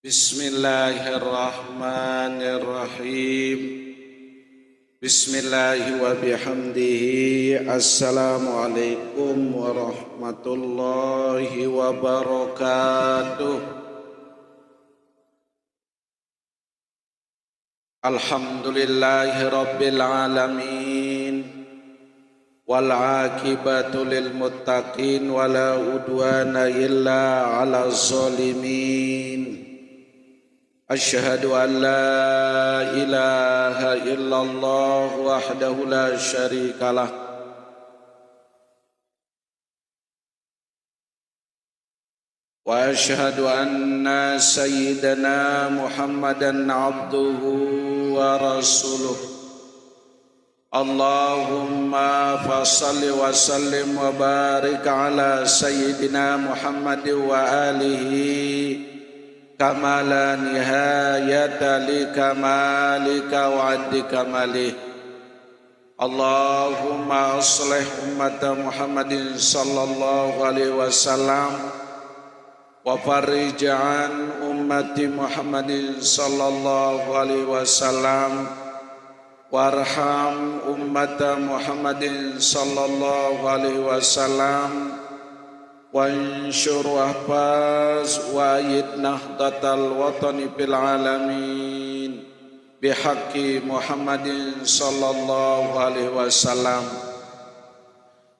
Bismillahirrahmanirrahim. Bismillahi wa bihamdihi. Assalamualaikum warahmatullahi wabarakatuh. Alhamdulillahi rabbil alamin. Wal aqibatu lil muttaqin wala udwana illa 'alal zalimin. Asyhadu an la ilaha illallah wahdahu la syarikalah wa asyhadu anna sayyidana Muhammadan abduhu wa rasuluh. Allahumma fassalli wa sallim wa barik ala sayyidina Muhammad wa alihi kama la nihayata li kamalika wa addi kamalih. Allahumma aslih ummata Muhammadin sallallahu alaihi wasallam wa farrij an ummati Muhammadin sallallahu alaihi wasallam warham ummata Muhammadin sallallahu alaihi wasallam wansyur wahfaz wa ayid nahdatal watani fil alamin bihaqqi Muhammadin sallallahu alaihi wasallam.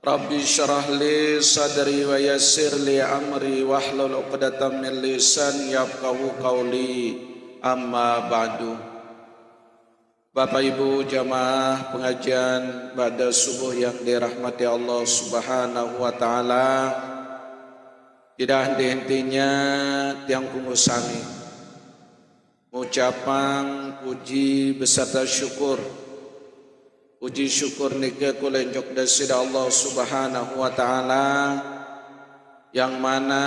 Rabbi syrah li sadri wa yassir li amri wahlul 'uqdatam min lisani yafqahu qawli. Amma ba'du. Bapak Ibu jamaah pengajian pada subuh yang dirahmati Allah Subhanahu wa taala. Tidak henti-hentinya tiang kungusami ucapan puji beserta syukur. Puji syukur nika kulenjok dasida Allah Subhanahu wa taala, yang mana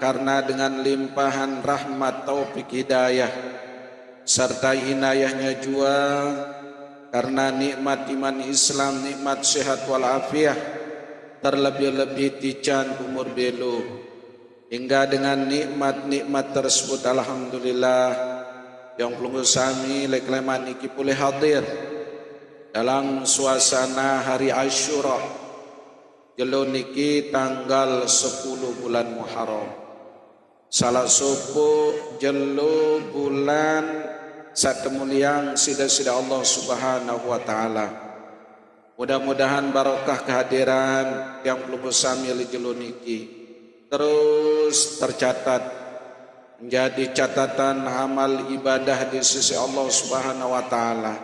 karena dengan limpahan rahmat taufik hidayah serta inayahnya jua, karena nikmat iman Islam, nikmat sehat walafiat, terlebih-lebih tican umur belu, hingga dengan nikmat-nikmat tersebut alhamdulillah yang pelunggu sami lekleman iki boleh hadir dalam suasana hari Asyura jelo niki tanggal 10 bulan Muharram, salah suku jelo bulan satemuliang sida-sida Allah Subhanahu wa taala. Mudah-mudahan barokah kehadiran yang belum samil jeluniki terus tercatat menjadi catatan amal ibadah di sisi Allah Subhanahu wa taala,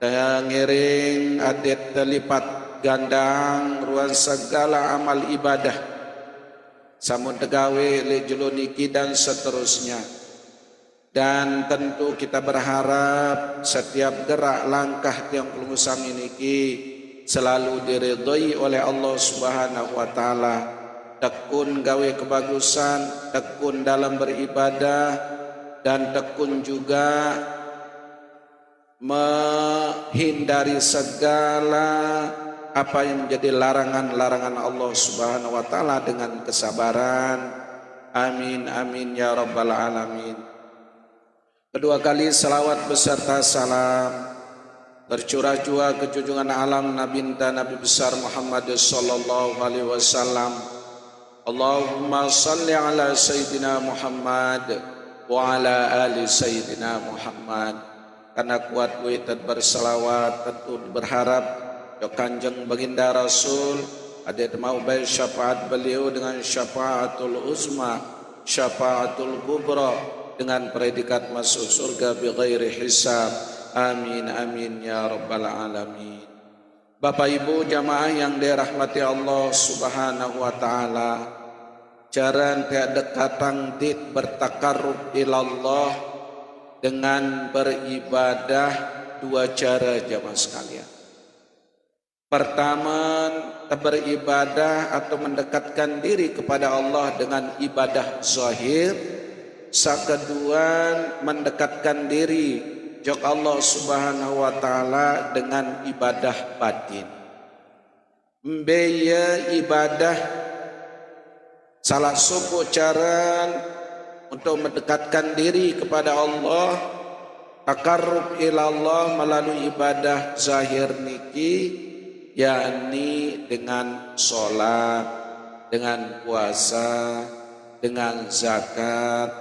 dan ngiring adet terlipat gandang ruang segala amal ibadah samun tegawe li jeluniki dan seterusnya. Dan tentu kita berharap setiap gerak langkah yang pelungusam ini selalu diridhai oleh Allah Subhanahu wa taala. Tekun gawe kebagusan, tekun dalam beribadah, dan tekun juga menghindari segala apa yang menjadi larangan-larangan Allah Subhanahu wa taala dengan kesabaran. Amin amin ya rabbal alamin. Kedua kali salawat beserta salam tercurah jua ke junjungan alam Nabi besar Muhammad sallallahu alaihi wasallam. Allahumma salli ala sayyidina Muhammad wa ala ali sayyidina Muhammad. Karena kuat kita bersalawat tentu berharap ya Kanjeng Baginda Rasul ada mau baik syafaat beliau dengan syafaatul uzma, syafaatul kubra, dengan predikat masuk surga bighairi hisab. Amin amin ya rabbal alamin. Bapak Ibu jamaah yang dirahmati Allah Subhanahu wa taala, jaran tiada dekatang dit bertakarrub ilallah dengan beribadah dua cara jamaah sekalian. Pertama, beribadah atau mendekatkan diri kepada Allah dengan ibadah zahir. Kedua, mendekatkan diri jok Allah Subhanahu wa taala dengan ibadah batin. Mbaya ibadah salah suku cara untuk mendekatkan diri kepada Allah, takarrub ila Allah melalui ibadah zahir niki, yakni dengan sholat, dengan puasa, dengan zakat,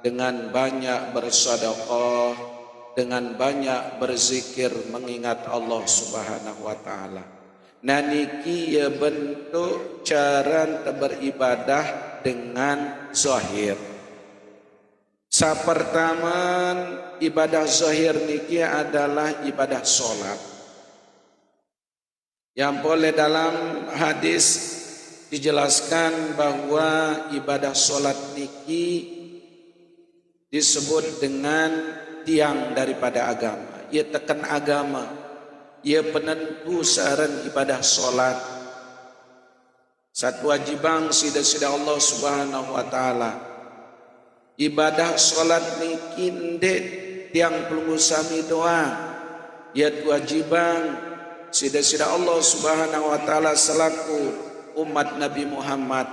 dengan banyak bersedekah, dengan banyak berzikir mengingat Allah Subhanahu wa taala. Nah niki ya bentuk cara beribadah dengan zahir. Pertama, ibadah zahir niki adalah ibadah solat. Yang boleh dalam hadis dijelaskan bahwa ibadah solat niki disebut dengan tiang daripada agama. Ia tekan agama, ia penentu saran ibadah solat. Satu wajibang sida-sida Allah Subhanahu wa taala. Ibadah solat niki ndek tiang pelunggu sami doang. Ia kewajiban sida-sida Allah Subhanahu wa taala selaku umat Nabi Muhammad.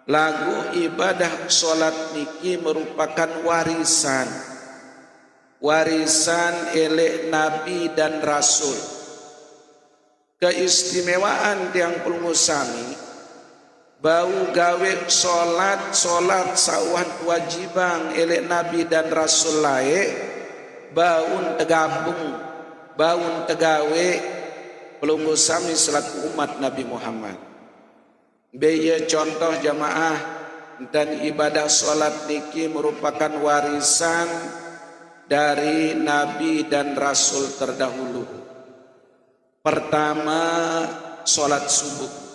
Lagu ibadah solat niki merupakan warisan elek Nabi dan Rasul. Keistimewaan tiang pelunggu sami bau gawe solat sawan kewajiban elek Nabi dan Rasul lae baun tegawe pelunggu sami selaku umat Nabi Muhammad. Baya contoh jamaah dan ibadah solat niki merupakan warisan dari Nabi dan Rasul terdahulu. Pertama, solat subuh.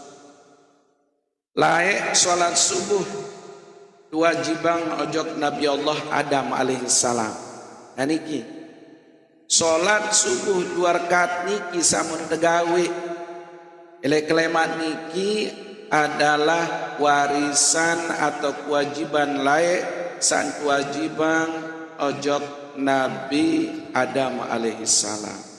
Laik solat subuh kewajiban ojok Nabi Allah Adam alaihissalam. Nah niki solat subuh 2 rakaat niki samun tegawe elek kelemat niki adalah warisan atau kewajiban laik san kewajiban ojok Nabi Adam alaihissalam.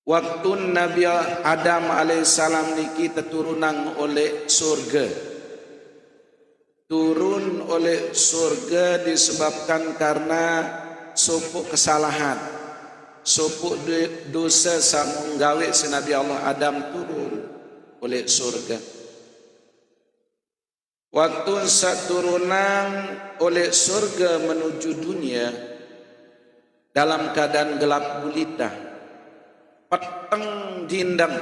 Waktu Nabi Adam alaihissalam niki keturunan oleh surga. Turun oleh surga disebabkan karena supu kesalahan, supu dosa sang gawe si Nabi Allah Adam turun oleh surga. Waktu saturunan oleh surga menuju dunia dalam keadaan gelap gulita. Peteng dindang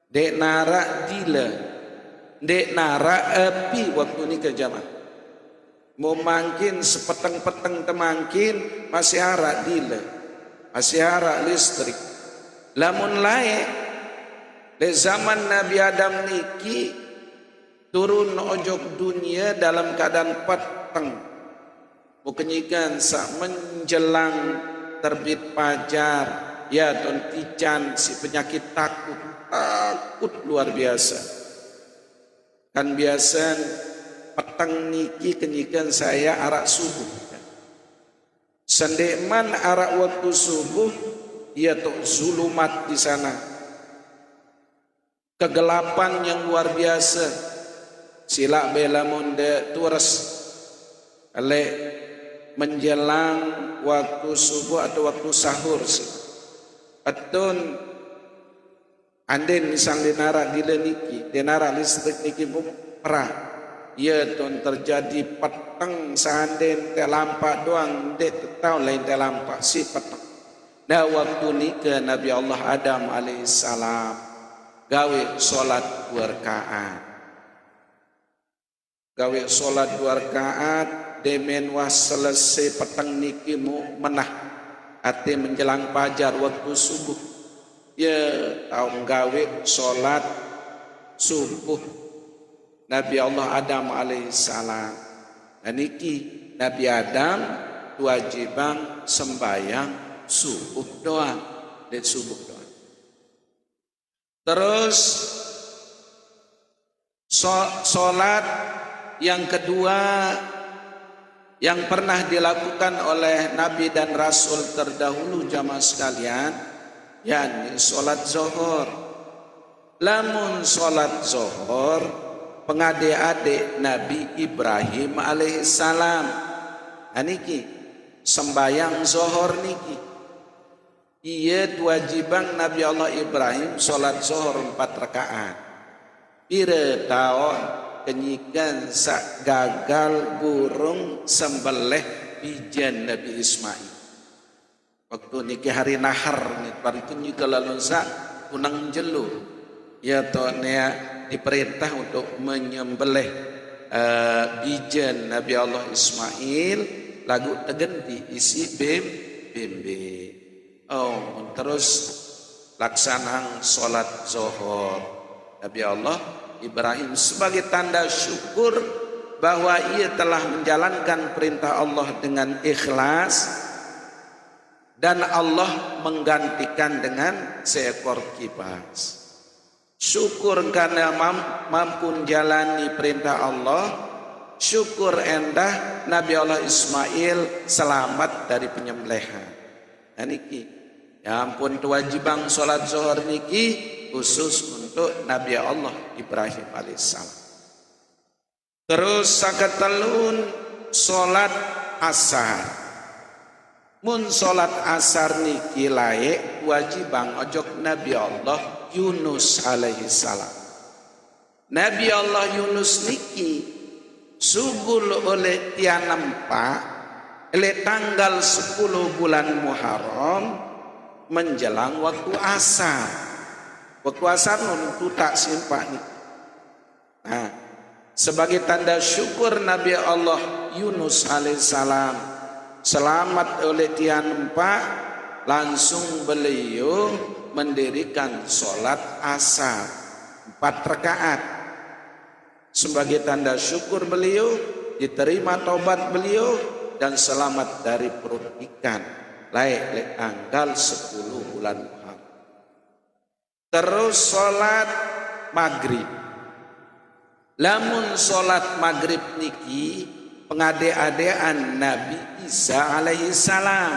dek nara dila dek nara api waktu ini ke jamaah mau mangkin sepeteng-peteng temangkin masih hara dila masih hara listrik lamun lae le zaman Nabi Adam niki turun ojok dunia dalam keadaan peteng bukanyikan sak menjelang terbit fajar. Ya don tican si penyakit takut luar biasa. Kan biasa petang niki kenyikan saya arak subuh. Sendeman arak waktu subuh ia tok zulumat di sana. Kegelapan yang luar biasa. Sila bela monde turas ale menjelang waktu subuh atau waktu sahur sih. Atun anden misal denara di niki denara listrik niki perah ia ton terjadi peteng sanden telampak doang dek tahu lain telampak si peteng. Nah waktu nikah Nabi Allah Adam alaihissalam gawe solat 2 rakaat. Gawe solat 2 rakaat demen was selesai peteng niki mu menah ate menjelang fajar waktu subuh ya tahu gawe solat subuh Nabi Allah Adam alaihissalam. Dan niki Nabi Adam kewajiban sembayang subuh doang dan subuh doang. Terus solat yang kedua yang pernah dilakukan oleh Nabi dan Rasul terdahulu jamaah sekalian, yakni solat zuhur. lamun salat zuhur pengade-ade Nabi Ibrahim alaihissalam. Aniki sembayang zuhur niki. Iya kewajiban Nabi Allah Ibrahim salat zuhur 4 rakaat. Pira tahun kenyikan sak gagal burung sembelih pijan Nabi Ismail. Waktu niki hari nahar nih paritu juga lalu sak kunang jelu. Ya tohnya diperintah untuk menyembelih bijan Nabi Allah Ismail lagu tegenti isi bembe. Oh, terus laksanang solat zuhur Nabi Allah Ibrahim sebagai tanda syukur bahwa ia telah menjalankan perintah Allah dengan ikhlas dan Allah menggantikan dengan seekor kipas. Syukur karena mampu menjalani perintah Allah, syukur endah Nabi Allah Ismail selamat dari penyembelihan. Nah niki, ya ampun kewajiban sholat zuhur niki khusus untuk Nabi Allah Ibrahim alaihissalam. Terus sakatalun sholat asar. Mun sholat asar niki laik wajiban ojok Nabi Allah Yunus alaihissalam. Nabi Allah Yunus niki sugul oleh tiang nampak oleh tanggal 10 bulan Muharram menjelang waktu asar. Waktu asar itu tak simpak nih. Nah, sebagai tanda syukur Nabi Allah Yunus alaihissalam selamat oleh tiang empat, langsung beliau mendirikan sholat asar 4 rakaat. Sebagai tanda syukur beliau, diterima taubat beliau dan selamat dari perut ikan laik tanggal 10 bulan Muharram. Terus sholat maghrib. Lamun sholat maghrib niki pengade-adean Nabi Isa alaihissalam.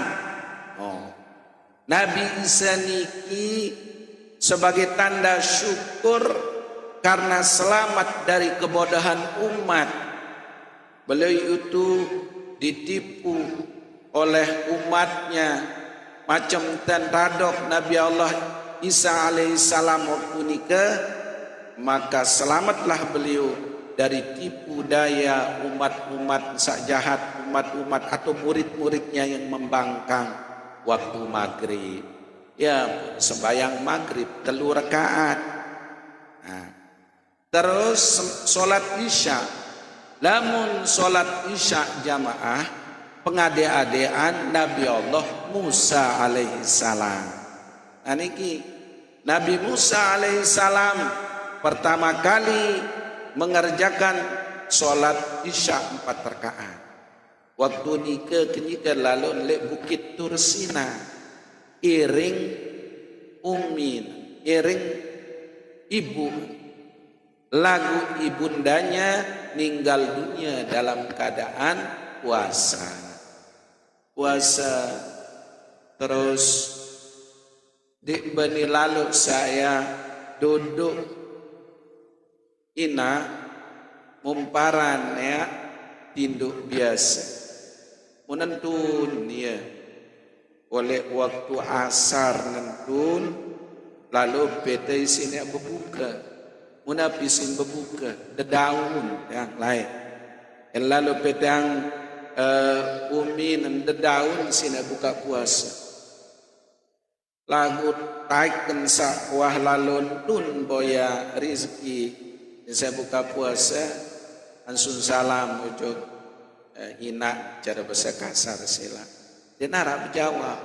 Oh, Nabi Isa niki sebagai tanda syukur karena selamat dari kebodohan umat. Beliau itu ditipu oleh umatnya macam tentadok Nabi Allah Isa alaihissalam waktu nikah, maka selamatlah beliau dari tipu daya umat-umat sak jahat, umat-umat atau murid-muridnya yang membangkang waktu maghrib. Ya sembahyang maghrib 3 rakaat. Nah, terus sholat isya. Lamun sholat isya jamaah pengade-adean Nabi Allah Musa alaihissalam. Nah niki Nabi Musa alaihissalam pertama kali mengerjakan sholat isya 4 rakaat. Waktu nikah kenyika lalu lek Bukit Tursina iring umin, iring ibu, lagu ibundanya meninggal dunia dalam keadaan puasa. Terus di bani lalu saya duduk ina mumparan ya tinduk biasa menentun ya oleh waktu asar nentun lalu PT sini berbuka munafisin berbuka dedaun yang lain lalu pedang umin dedaun sini buka puasa lagu taik kensa wah lalun tun boya rizki saya buka puasa ansun salam ujung ina cara bahasa kasar sila dia narap jawab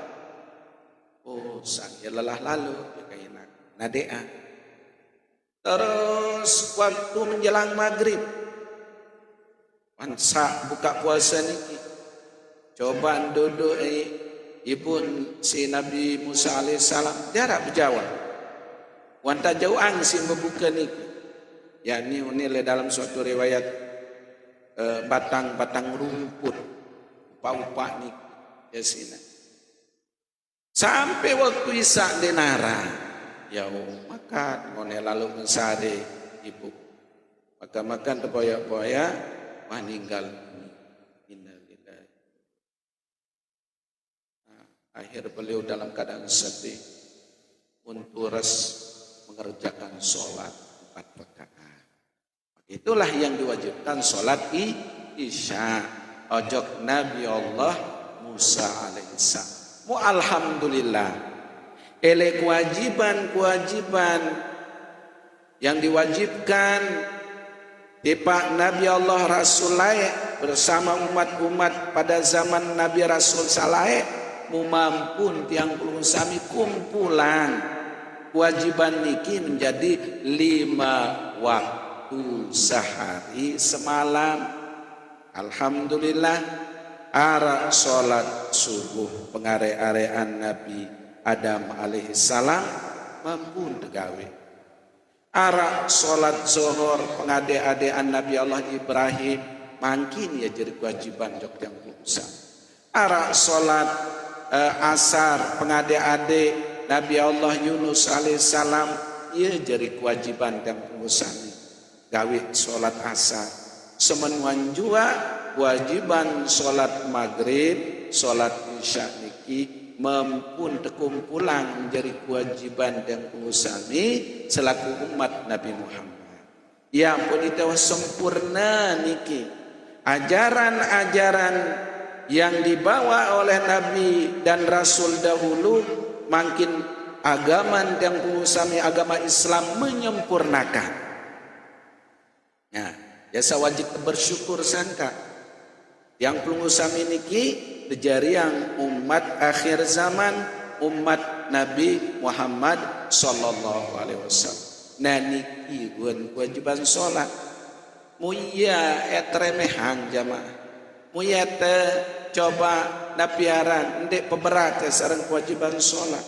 oh saya lelah lalu ya ina nadea. Terus waktu menjelang maghrib pansa buka puasa niki coba duduk ibu si Nabi Musa alaihissalam dia tak berjawab wanta jauhan si membuka niki ya ini dalam suatu riwayat batang-batang rumput upah-upah niki ya sini sampai waktu isya denara ya makan ngone lalu mensare ibu makan terboyak-boyak meninggal innalillahi. Akhir beliau dalam keadaan sedih untuk mengerjakan sholat 4 rakaat. Itulah yang diwajibkan sholat isya. Ojok Nabi Allah Musa alaihissalam. Mu alhamdulillah. Ele kewajiban yang diwajibkan Pak Nabi Allah Rasul layak bersama umat-umat pada zaman Nabi Rasul salayak mu mampun tiang puluh sami kumpulan kewajiban niki menjadi 5 waktu sehari semalam. Alhamdulillah ara sholat subuh pengare-arean Nabi Adam alaihissalam mampu tegawe. Ara sholat zuhur pengade-adean Nabi Allah Ibrahim mungkin ya jadi kewajiban jok yang pulsa. Ara sholat asar pengade-ade Nabi Allah Yunus alaihissalam ia jadi kewajiban yang pulsa gawe sholat asar. Semenuan juga kewajiban sholat maghrib, sholat isya niki mampun tekumpulan menjadi kewajiban dan usami selaku umat Nabi Muhammad. Ya pun itu sempurna niki ajaran-ajaran yang dibawa oleh Nabi dan Rasul dahulu makin agama dan usami agama Islam menyempurnakan. Nah, biasa wajib bersyukur sangka yang pelungusami niki terjadi yang umat akhir zaman umat Nabi Muhammad sallallahu alaihi wasallam. Nah niki kewajiban sholat muya etremehan jamaah muya te coba napiaran ndek peberat sareng kewajiban sholat.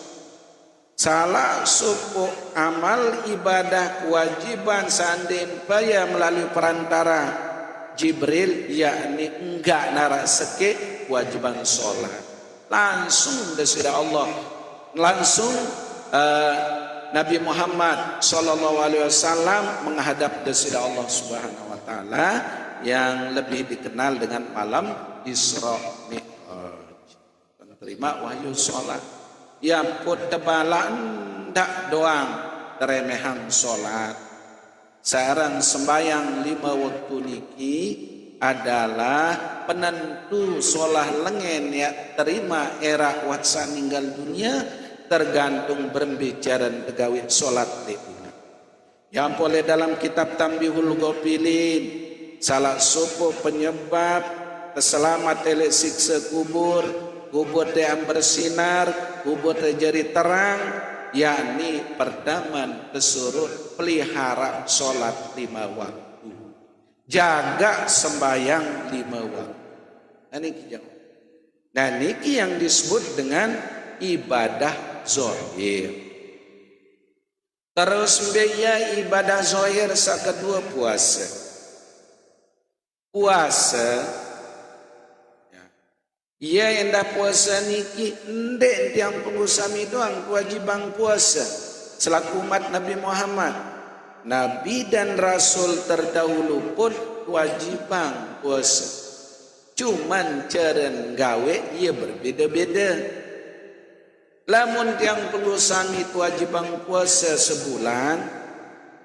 Salah suku amal ibadah kewajiban seandainya paya melalui perantara Jibril yakni enggak nara seke kewajiban sholat langsung dari Allah langsung Nabi Muhammad sallallahu alaihi wasallam menghadap dari Allah Subhanahu wa taala yang lebih dikenal dengan malam Isra Mi'raj menerima wahyu sholat. Ya pun tebalan ndak doang teremehan sholat. Sarang sembayang 5 waktu niki adalah penentu sholat lengen ya terima era waksa ninggal dunia tergantung berbicara tegawi sholat itu. Yang boleh dalam kitab Tambihul Ghafilin salah suku penyebab keselamat ele siksa kubur yang bersinar, kubur terjadi terang, yakni pertama disuruh pelihara sholat 5 waktu, jaga sembahyang 5 waktu. Nah niki yang disebut dengan ibadah zahir. Terus biaya ibadah zahir kedua puasa. Ia yang dah puasa niki ndek tiang pengusami doang kewajiban puasa selaku umat Nabi Muhammad. Nabi dan Rasul terdahulu pun kewajiban puasa. Cuman cara gawe ia berbeda-beda. Lamun tiang pengusami kewajiban puasa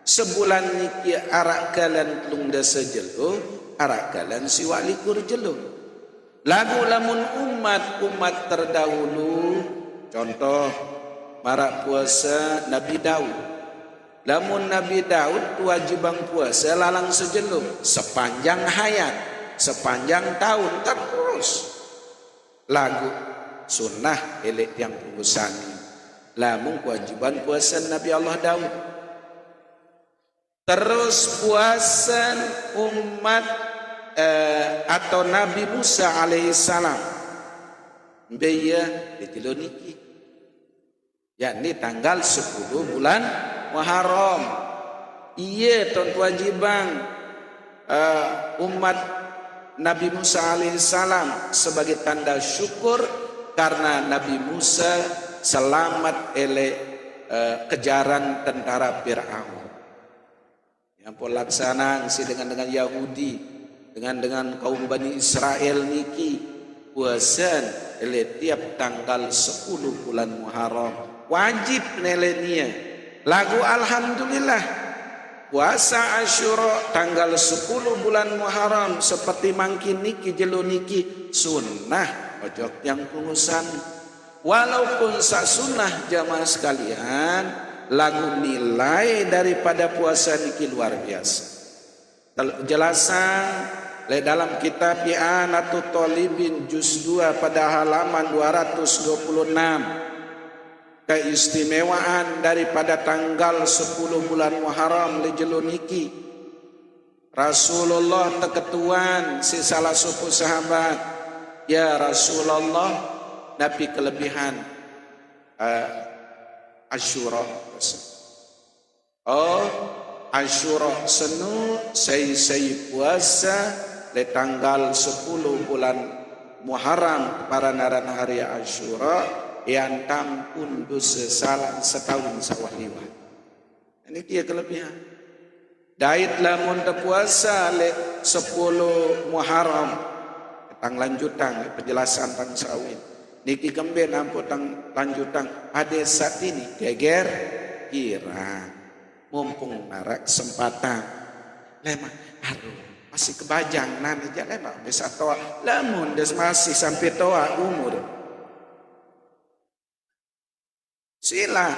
sebulan niki arak kalan telung dasa jelo, arak kalan siwak likur jelo. Lagu lamun umat terdahulu contoh marak puasa Nabi Daud. Lamun Nabi Daud kewajiban puasa lalang sejelum sepanjang hayat, sepanjang tahun terus. Lagu sunnah elek yang pengusani. Lamun kewajiban puasa Nabi Allah Daud. Terus puasa umat atau Nabi Musa alaihissalam beya ditiloniki yakni tanggal 10 bulan Muharram. Iya ton kewajiban umat Nabi Musa alaihissalam sebagai tanda syukur karena Nabi Musa selamat ele kejaran tentara Fir'aun. Yang pun laksana si dengan Yahudi, dengan kaum Bani Israel niki puasan tiap tanggal 10 bulan Muharram wajib nelenia lagu alhamdulillah puasa Asyura tanggal 10 bulan Muharram seperti mangkin niki jelo niki sunnah ojok yang pungusan walaupun sak sunnah jamaah sekalian lagu nilai daripada puasa niki luar biasa. Jelasan dalam kitab I'anatul Talibin juz 2 pada halaman 226 keistimewaan daripada tanggal 10 bulan Muharram lejelo niki Rasulullah teketuan si salah sepuh sahabat, ya Rasulullah nabi kelebihan Asyura. Oh, Asyura senu saya puasa di tanggal 10 bulan Muharram para naran hari Asyura yang tampun dosa salah setahun sawah liwat. Ini dia kelebihan. Dait lamun puasa le 10 Muharram tang lanjutan penjelasan tang sawin. Niki kemben ampun tang lanjutan ada saat ini geger kira mumpung narak kesempatan lemah aduh masih kebajang nanti jangan lemah bisa toa lamun des masih sampai toa umur sila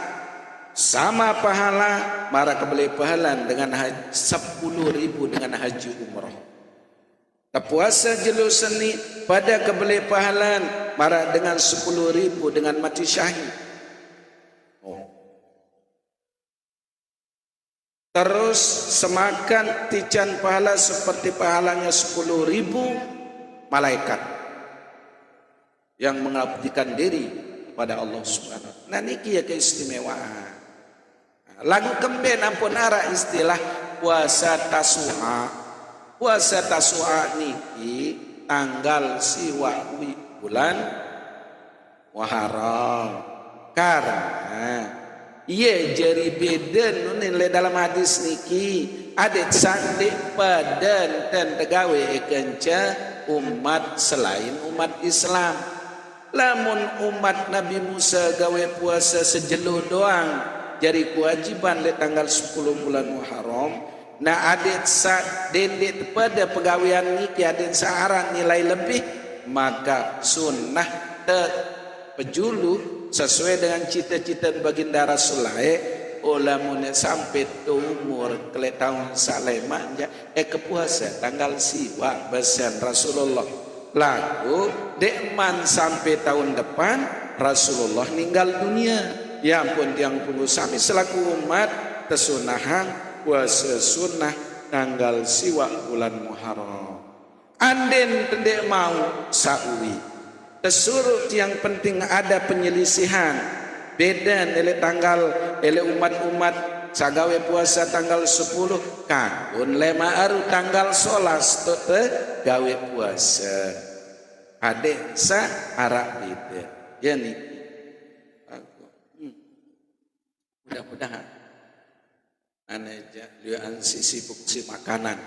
sama pahala mara kebeli pahala dengan 10.000 dengan haji umroh. Puasa jelu seni pada kebeli pahalan mara dengan 10.000 dengan mati syahid. Oh. Terus semakan tijan pahala seperti pahalanya 10.000 malaikat yang mengabdikan diri kepada Allah Subhanahu. Nah niki ya keistimewaan. Lagu kemben ampun ara istilah puasa Tasu'a. Puasa Tasu'a niki tanggal siwawi bulan Muharram karena ia jadi beda nilai dalam hadis niki adet sandik padan dan tegawe kenca umat selain umat Islam. Lamun umat Nabi Musa gawe puasa sejelo doang jadi kewajiban le tanggal 10 bulan Muharram. Nah adet sa dendet pada pegawaian niki adet searang nilai lebih maka sunnah pejulu sesuai dengan cita-cita baginda Rasulullah olamun sampai tu umur kele tahun salema kepuasa tanggal siwa besan Rasulullah lalu dekman sampai tahun depan Rasulullah meninggal dunia ya ampun yang puluh sami selaku umat tesunahan puasa sunnah tanggal siwa bulan Muharram. Anden tendek mau saui. Tesurut yang penting ada penyelisihan. Beda nilai tanggal ele umat-umat sagawe puasa tanggal 10 kan lema aru tanggal 11 gawe puasa. Ade sa arak beda. Ya nih. Mudah-mudahan aneja lian sisi buksi makanan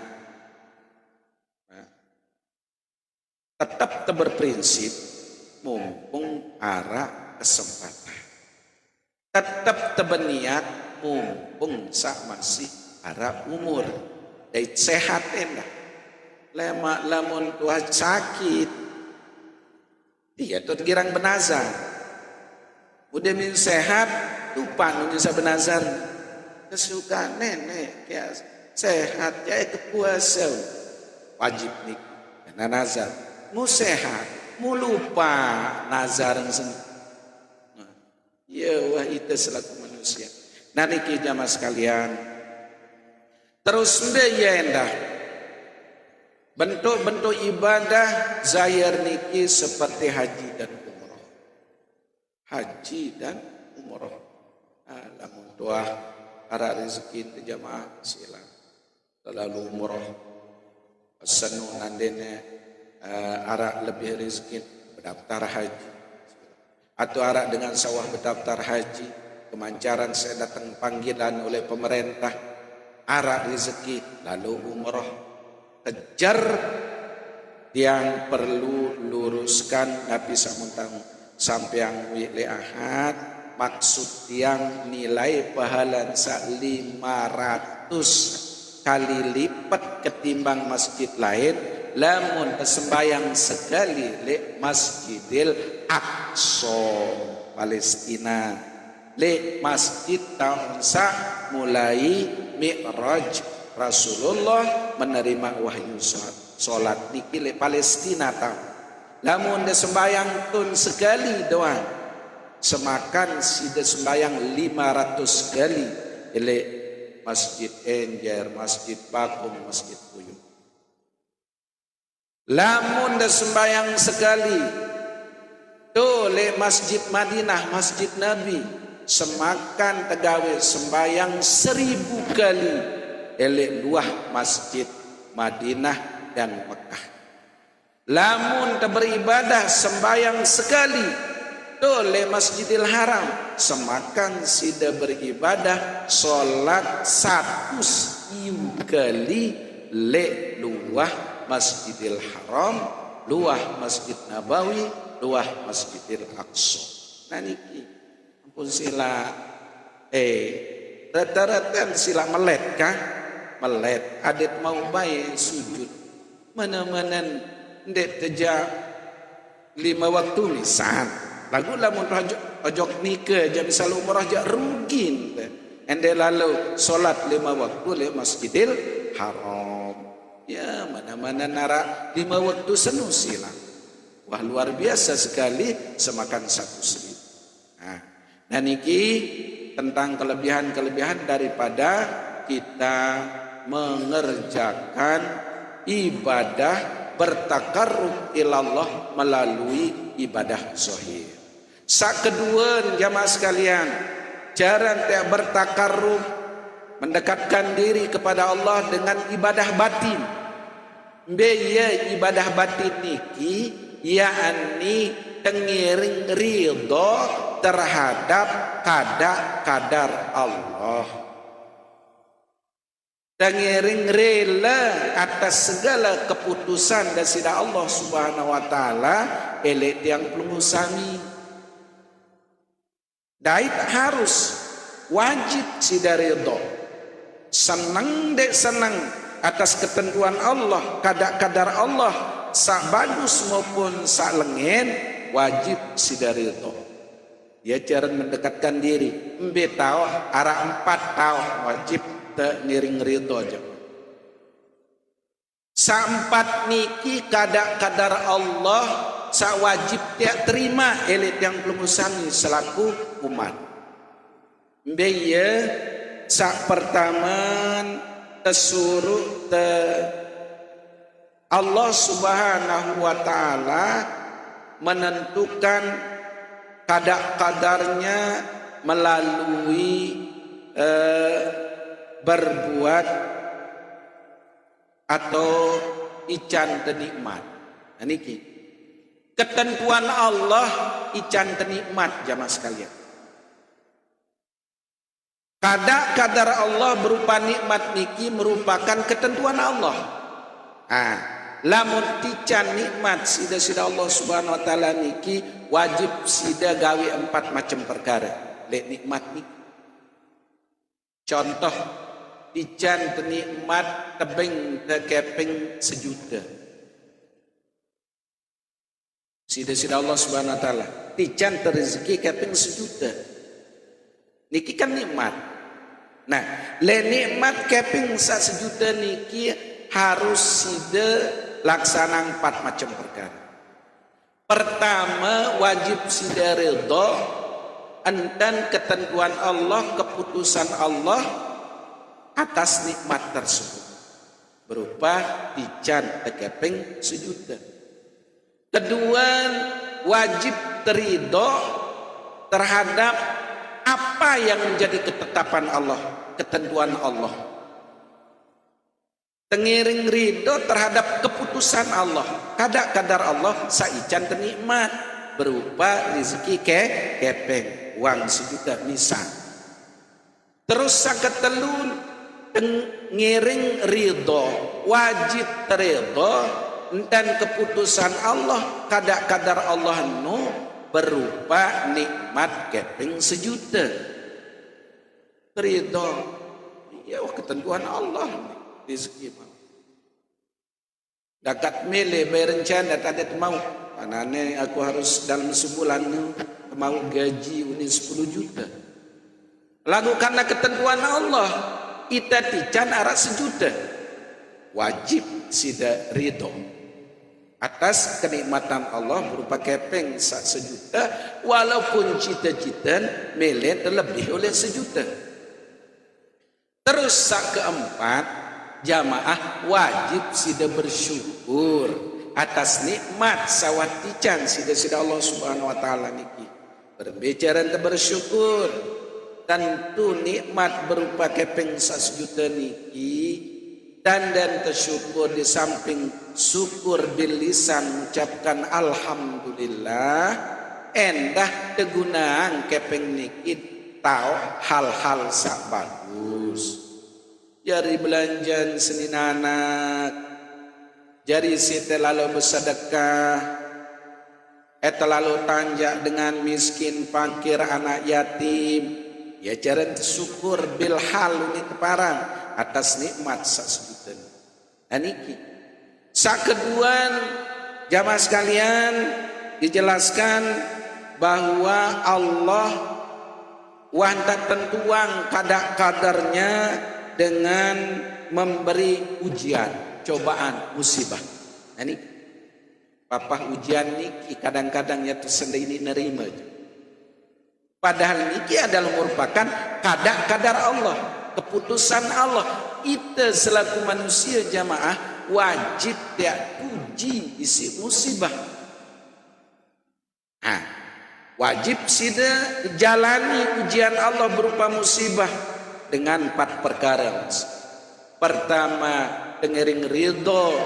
tetap berprinsip mumpung arah kesempatan tetap berniat mumpung sak masih arah umur dari sehat endah lemak lamun tua sakit dia tuh girang benazar udah min sehat lupa nusa benazar kesukaan nenek ya sehat ya kepuasa wajib nih karena nazar mu sehat mu lupa nazar ya wah itu selaku manusia nanti jamaah sekalian terus ya endah bentuk-bentuk ibadah zahir niki seperti haji dan umroh lamun doa ara rezeki te jamaah sila selalu umroh senu nandene ara lebih rezeki berdaftar haji atau ara dengan sawah berdaftar haji kemancaran saya datang panggilan oleh pemerintah, arah rezeki, lalu umroh. Kejar yang perlu luruskan Nabi samuntang sampeang wili ahad, maksud yang nilai pahala 500 kali lipat ketimbang masjid lain, lamun sembayang sekali le Masjidil Aqsa Palestina, le masjid tahun mulai Mi'raj Rasulullah menerima wahyu salat di le Palestina tahu. Lamun de sembayang tun sekali doang, semakan si de sembayang 500 kali le Masjid Enjer, Masjid Bakung, Masjid Puyuh. Lamun de sembayang sekali tu le Masjid Madinah, Masjid Nabi, semakan tegawe sembayang 1000 kali ele luah Masjid Madinah dan Mekah. Lamun beribadah sembayang sekali tu le Masjidil Haram, semakan sida beribadah solat 100 kali le luah Masjidil Haram, luah Masjid Nabawi, luah Masjidil Aqsa. Nah niki ampun sila rata-rata sila melet kah? Melet adet mau baik sujud mana-mana ndek teja 5 waktu lisan lagu lamun ojok nikah jam misal umrah jak rugi ende lalu solat 5 waktu le Masjidil Haram. Ya mana-mana nara 5 waktu senu sila. Wah luar biasa sekali, semakan 1.000. Nah niki tentang kelebihan-kelebihan daripada kita mengerjakan ibadah bertakarrub ilallah melalui ibadah zahir. Sak kedua jamaah sekalian, cara tidak bertakarrub mendekatkan diri kepada Allah dengan ibadah batin. Biaya ibadah batin niki yakni tengiring ridho terhadap kadar Allah. Tengiring rela atas segala keputusan dari Allah Subhanahu wa taala elek yang pelungusami. Dait harus wajib sida ridho. Senang dek senang atas ketentuan Allah, kadar Allah sak bagus maupun sak lengen, wajib sida ridho. Ya cara mendekatkan diri, embe tahu arah 4 tahu wajib ngiring ridho aja. Sampat niki kadar Allah sa wajib tiak terima elit yang pelungusani selaku umat. Mbaya sa pertama tesuruh Allah Subhanahu wa taala menentukan kadarnya melalui berbuat atau ican tenikmat. Nah niki ketentuan Allah ican tenikmat jamaah sekalian. Kadar Allah berupa nikmat niki merupakan ketentuan Allah. Lamun ican nikmat sida Allah Subhanahu wa taala niki wajib sida gawe 4 macam perkara. Lek nikmat niki. Contoh ican nikmat tebing keping 1 juta. Sida Allah Subhanahu wa taala ican rezeki keping 1 juta. Niki kan nikmat. Nah, le nikmat keping 1 juta niki harus sida laksana 4 macam perkara. Pertama wajib sida ridho dan ketentuan Allah, keputusan Allah atas nikmat tersebut berupa ican keping 1 juta. Kedua wajib terido terhadap apa yang menjadi ketetapan Allah, ketentuan Allah. Tengiring ridho terhadap keputusan Allah, kadar Allah saican nikmat berupa rezeki kepeng uang 1 juta misal. Terus saketelun ngiring ridho, wajib ridho dan keputusan Allah kadar Allah nu berupa nikmat keping sejuta. Ridho ya ketentuan Allah rezeki mah. Dakat mele berencana tadi mau anane aku harus dalam sebulan mau gaji uni 10 juta. Lagu karena ketentuan Allah kita tican arah sejuta. Wajib sida ridho atas kenikmatan Allah berupa kepeng sejuta walaupun cita-cita mele terlebih oleh sejuta. Terus sak keempat, jamaah wajib sida bersyukur atas nikmat sawatican sida Allah Subhanahu wa taala niki. Berbicara tentang bersyukur, tentu nikmat berupa kepeng sejuta niki dan tersyukur di samping syukur bil lisan mengucapkan alhamdulillah endah tegunaan kepeng niki tahu hal-hal sak bagus. Jari belanjan senin anak, jari sita lalu bersedekah, lalu tanjak dengan miskin, fakir, anak yatim. Ya cara syukur bil hal ini teparang atas nikmat sasebutan. Aniki. Sakeduan jamaah sekalian dijelaskan bahwa Allah wanda tentuang kadar-kadarnya dengan memberi ujian, cobaan, musibah. Ini papa ujian niki kadang-kadang ya tersendiri nerima. Padahal niki adalah merupakan kadar Allah, keputusan Allah. Kita selaku manusia jamaah wajib tidak uji isi musibah. Wajib sida jalani ujian Allah berupa musibah dengan 4 perkara. Pertama, dengerin ridho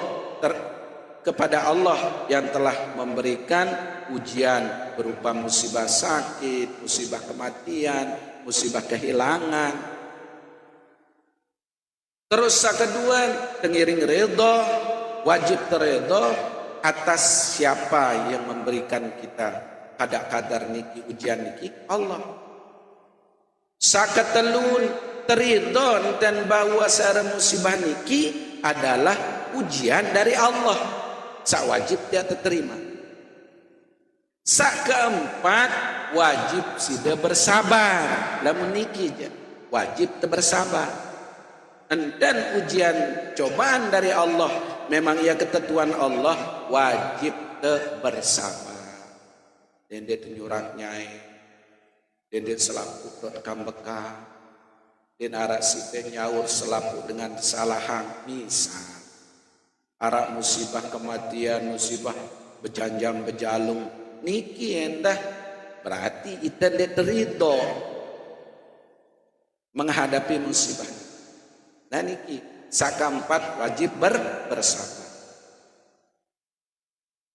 kepada Allah yang telah memberikan ujian berupa musibah sakit, musibah kematian, musibah kehilangan. Terus yang kedua, dengerin ridho, wajib ridho atas siapa yang memberikan kita kadar niki ujian niki Allah. Sakatelun teridon dan bahwa secara musibah niki adalah ujian dari Allah. Sak wajib dia terima. Sak keempat wajib sida bersabar. Lamun niki wajib bersabar. Dan ujian cobaan dari Allah memang ia ketentuan Allah wajib bersabar. Dan dia tunjurak nyai, dan dia selaku rekam bekal, dan arak site nyaur selaku dengan kesalahan misal arak musibah kematian, musibah bejanjam bejalung niki endah berarti kita ridho menghadapi musibah. Nah niki sakampat wajib bersabar.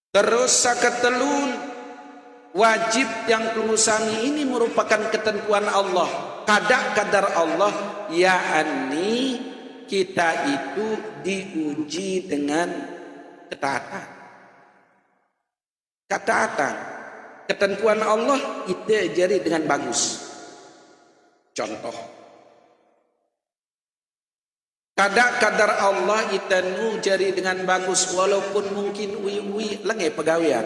Terus saketelun wajib yang pengusangi ini merupakan ketentuan Allah, kadar Allah, yakni kita itu diuji dengan ketaatan. Ketentuan Allah itu jadi dengan bagus. Contoh, kadar Allah itu jadi dengan bagus walaupun mungkin uwi lengai pegawaian.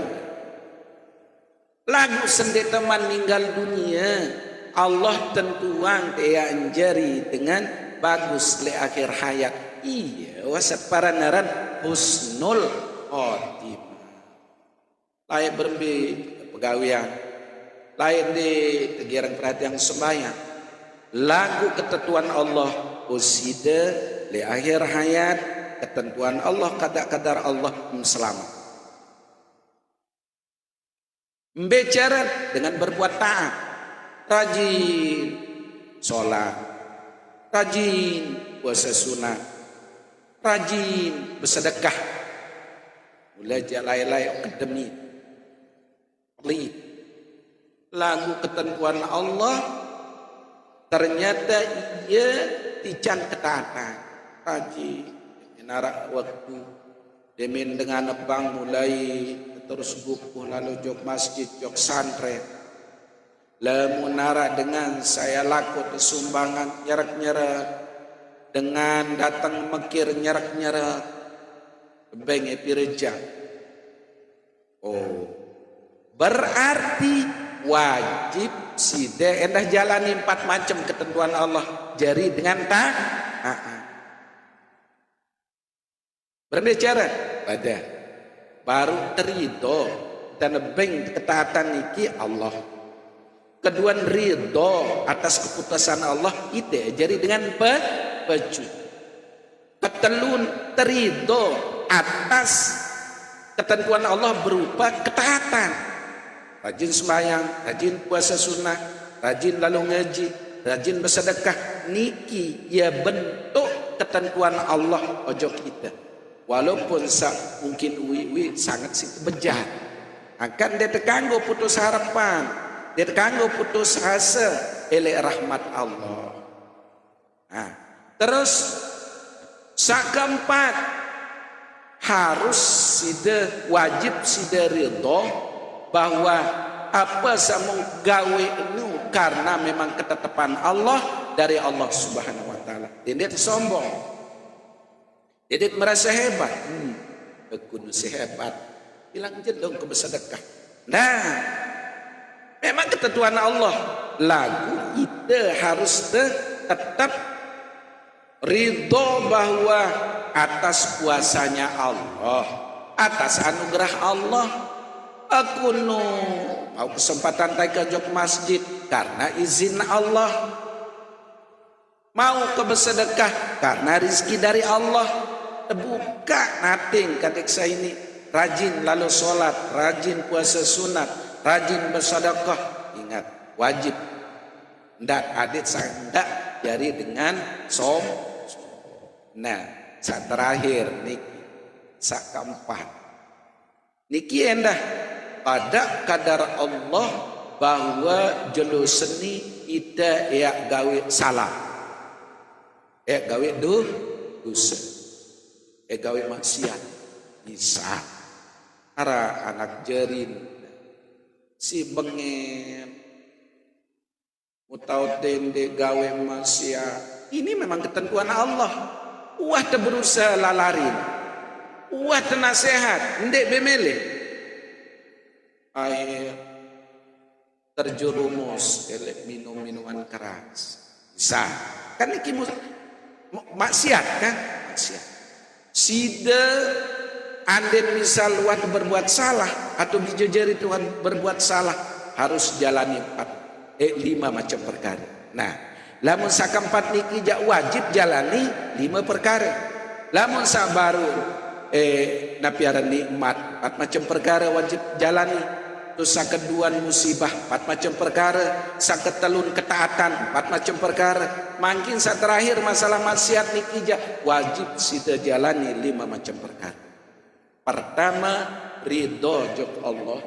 Lagu sendiri teman meninggal dunia Allah tentuang dia anjari dengan bagus le akhir hayat. Iya wasat para naran husnul khotimah. Layak berbi pegawaian, layak di tegiran perhatian sembahyang. Lagu ketentuan Allah usida le akhir hayat, ketentuan Allah kadar Allah selamat. Membicara dengan berbuat taat, rajin sholat, rajin puasa sunat, rajin bersedekah, mulai jalai akademi, pelit. Lagu ketentuan Allah ternyata ia tican ketaatan haji narak waktu demin dengan nebang mulai terus buku lalu jok masjid jok santren lamun narak dengan saya laku sumbangan nyerak-nyerak dengan datang mekir nyerak-nyerak bengi pireja. Oh, berarti wajib sida endah jalani 4 macam ketentuan Allah jari dengan taat. Berbicara pada baru terido dan beng ketaatan niki Allah. Kedua ridho atas keputusan Allah itu jadi dengan peju. Ketelun terido atas ketentuan Allah berupa ketaatan. Rajin sembahyang, rajin puasa sunnah, rajin lalu ngaji, rajin bersedekah. Niki ya bentuk ketentuan Allah ojo kita. Walaupun mungkin uwi sangat bejat. Akan dia terganggu putus harapan, dia terganggu putus asa oleh rahmat Allah. Nah, terus keempat harus wajib ridho bahwa apa samung gawe itu karena memang ketetapan Allah dari Allah Subhanahu wa taala. Dia sombong. Dia merasa hebat. Aku sehebat. Bilang je dong ke bersedekah. Nah, memang ketentuan Allah. Lagu itu harus tetap ridho bahwa atas kuasanya Allah, atas anugerah Allah. Aku mau kesempatan ke jok masjid karena izin Allah, mau ke bersedekah karena rizki dari Allah. Buka nating katik saya ini rajin lalu sholat, rajin puasa sunat, rajin bersedekah. Ingat wajib. Ndak adit saya ndak jadi dengan som. Nah, saat terakhir niki saat keempat niki endah pada kadar Allah bahwa jelo seni ida ya gawe salah, ya gawe dosa, ya gawe maksiat. Bisa ara anak jerin si bengen mutau dende gawe maksiat. Ini memang ketentuan Allah. Wah berusaha lalarin, wah nasihat, ndek bemele. Air terjerumus minum minuman keras. Bisa. Kan ini maksiat kan? Maksiat. Sida anden misal waktu berbuat salah atau dijejari Tuhan berbuat salah harus jalani 5 macam perkara. Nah, lamun sakampat niki wajib jalani 5 perkara. Lamun sabaru napiaran nikmat 4 macam perkara wajib jalani. Terus sakeduan musibah 4 macam perkara, saketelun ketaatan 4 macam perkara. Makin terakhir masalah maksiat niki wajib sida jalani 5 macam perkara. Pertama ridho jok Allah.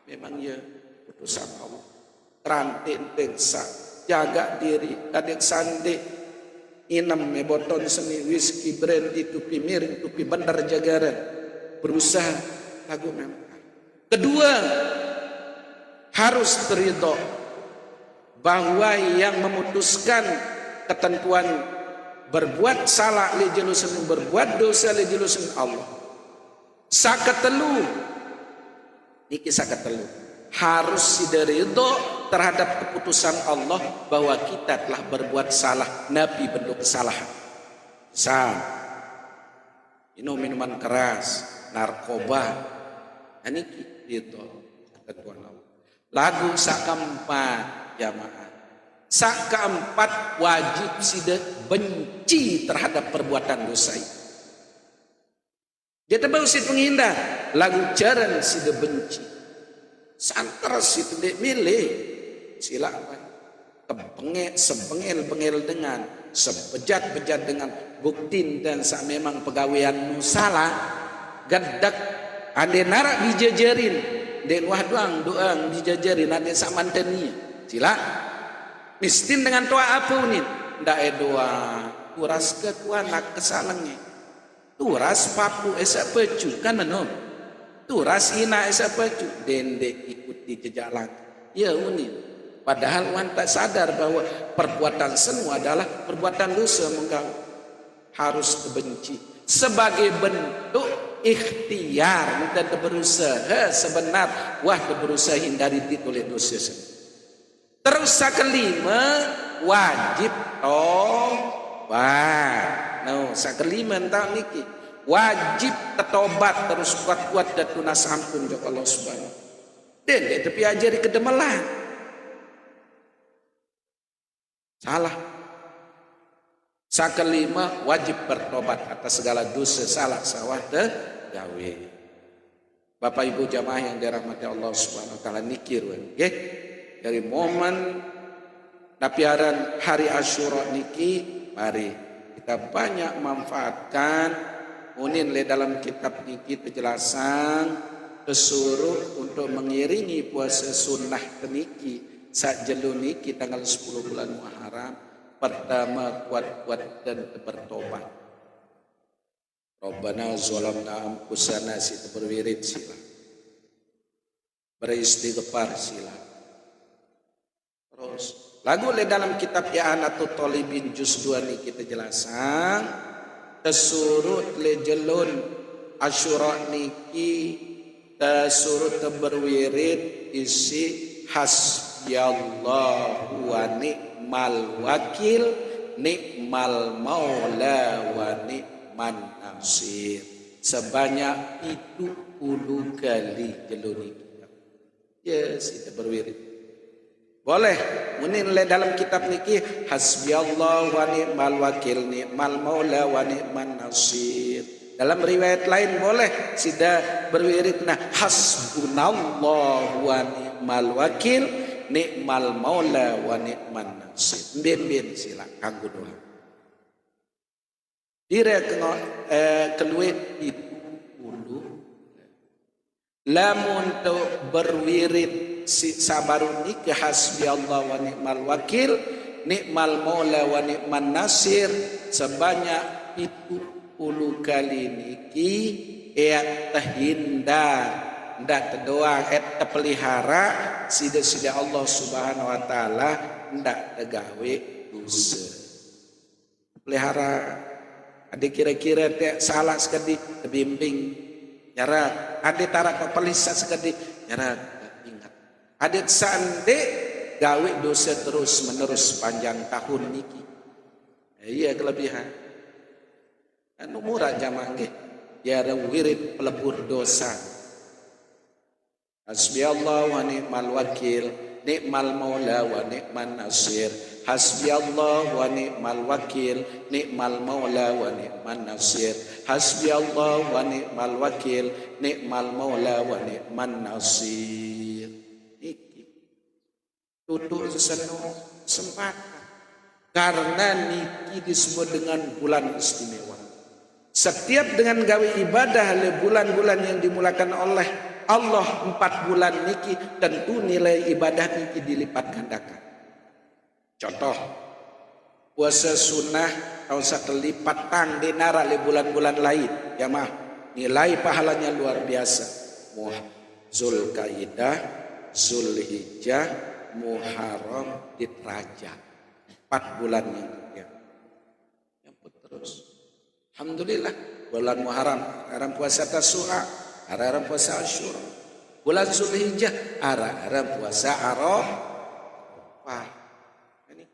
Memang ya putusan Allah. Ranting tengsa jaga diri kadek sande inam meboton seni whisky brandy tupi miring tupi bandar jagaran berusaha lagu memang. Kedua harus ridho bahwa yang memutuskan ketentuan berbuat salah li jelusun berbuat dosa li jelusun Allah. Sakatelu niki sakatelu harus ridho terhadap keputusan Allah bahwa kita telah berbuat salah, nabi bentuk kesalahan. Minum minuman keras, narkoba, niki itu ketentuan Allah. Lagu sak keempat jamaah. Sak keempat wajib sida benci terhadap perbuatan dosa itu. Dia tebau si penghindar, lagu jaran sida benci. Santar si tidak milih sila sebengel-bengel dengan sebejat-bejat dengan bukti dan sak memang pegawaianmu salah gadak ande narak dijajarin den wah doang dijajarin ande sak manteni sila Miskin dengan toa apa ni? Ndak doa. Turas ke kuanak kesalangnya. Turas papu esak pecu kan menom. Turas ina esak pecu. Dendek ikuti jejak langkah. Ya unik. Padahal wan tak sadar bahwa perbuatan senu adalah perbuatan dosa menggau. Harus terbenci. Sebagai bentuk ikhtiar dan berusaha sebenar. Wah berusaha hindari oleh dosa senu. Terus kelima wajib tobat. No, kelima entah niki. Wajib tertobat terus kuat-kuat dan tunas ampun joko Allah Subhanahu. Dan dia tapi ajari kedemelan. Salah. Kelima wajib bertobat atas segala dosa salah sawah gawe. Bapak Ibu jamaah yang dirahmati Allah Subhanahu wa taala nikir nggih. Dari momen napiaran hari Asyura niki mari kita banyak manfaatkan unin le dalam kitab niki penjelasan kesuruh untuk mengiringi puasa sunnah teniki saat jelu niki tanggal 10 bulan Muharram. Pertama kuat-kuat dan bertobat. Rabbana zalamna anfusana situ berwirid sila. Beristighfar sila. Terus lagu le dalam kitab I'anatul Talibin juz 2 ni kita jelasan tesurut le jelun Asyura niki tesurut berwirid isi hasbiyallahu wa ni'mal wakil ni'mal maula wa ni'man nasir sebanyak 70 kali jelun niki. Yes, kita berwirid. Boleh munin le dalam kitab niki hasbiyallahu wa ni'mal wakil ni'mal maula wa ni'man nasir. Dalam riwayat lain boleh sida berwirid nah hasbunallahu wa ni'mal wakil ni'mal maula wa ni'man nasir. Mbien sila kanggo doa. Dire keluit itu lamun tu berwirid si sabaru niki hasbiyallah wa ni'mal wakil ni'mal maula wa ni'man nasir sebanyak 70 kali niki terhindar ndak terdoa terpelihara sida Allah Subhanahu wa taala ndak tegawe dosa. Pelihara ada kira-kira salah sekali terbimbing cara ada tarak pelisa sekali cara ingat. Adik sande gawe dosa terus menerus panjang tahun niki. Iya kelebihan. Anu murah jamaah nggih. Ya wirid pelebur dosa. Hasbiyallahu wa ni'mal wakil, ni'mal maula wa ni'man nasir. Hasbiyallahu wa ni'mal wakil, ni'mal maula wa ni'man nasir. Hasbiyallahu wa ni'mal wakil, ni'mal maula wa ni'man nasir. Tutup sesenu sempatan karena niki disebut dengan bulan istimewa. Setiap dengan gawe ibadah le bulan-bulan yang dimulakan oleh Allah 4 bulan niki tentu nilai ibadah niki dilipat gandakan. Contoh puasa sunnah tahun satelipat tang dinara le bulan-bulan lain ya mah nilai pahalanya luar biasa. Zulkaidah, Zulhijjah, Muharram, Rajab 4 bulan yang terus. Alhamdulillah bulan Muharram arang puasa Tasu'a, arang puasa Asyura. Bulan Zulhijjah arang puasa Arafah. Ini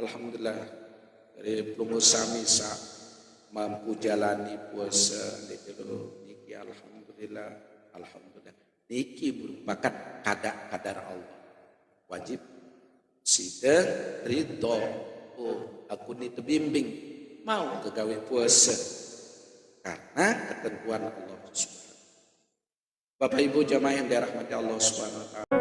alhamdulillah dari belum sami mampu jalani puasa niki alhamdulillah. Niki merupakan kadar Allah. Wajib sida ridho. Oh, aku ni terbimbing mau kegawe puasa karena ketentuan Allah Subhanahu. Bapak Ibu jamaah yang dirahmati Allah Subhanahu wa taala.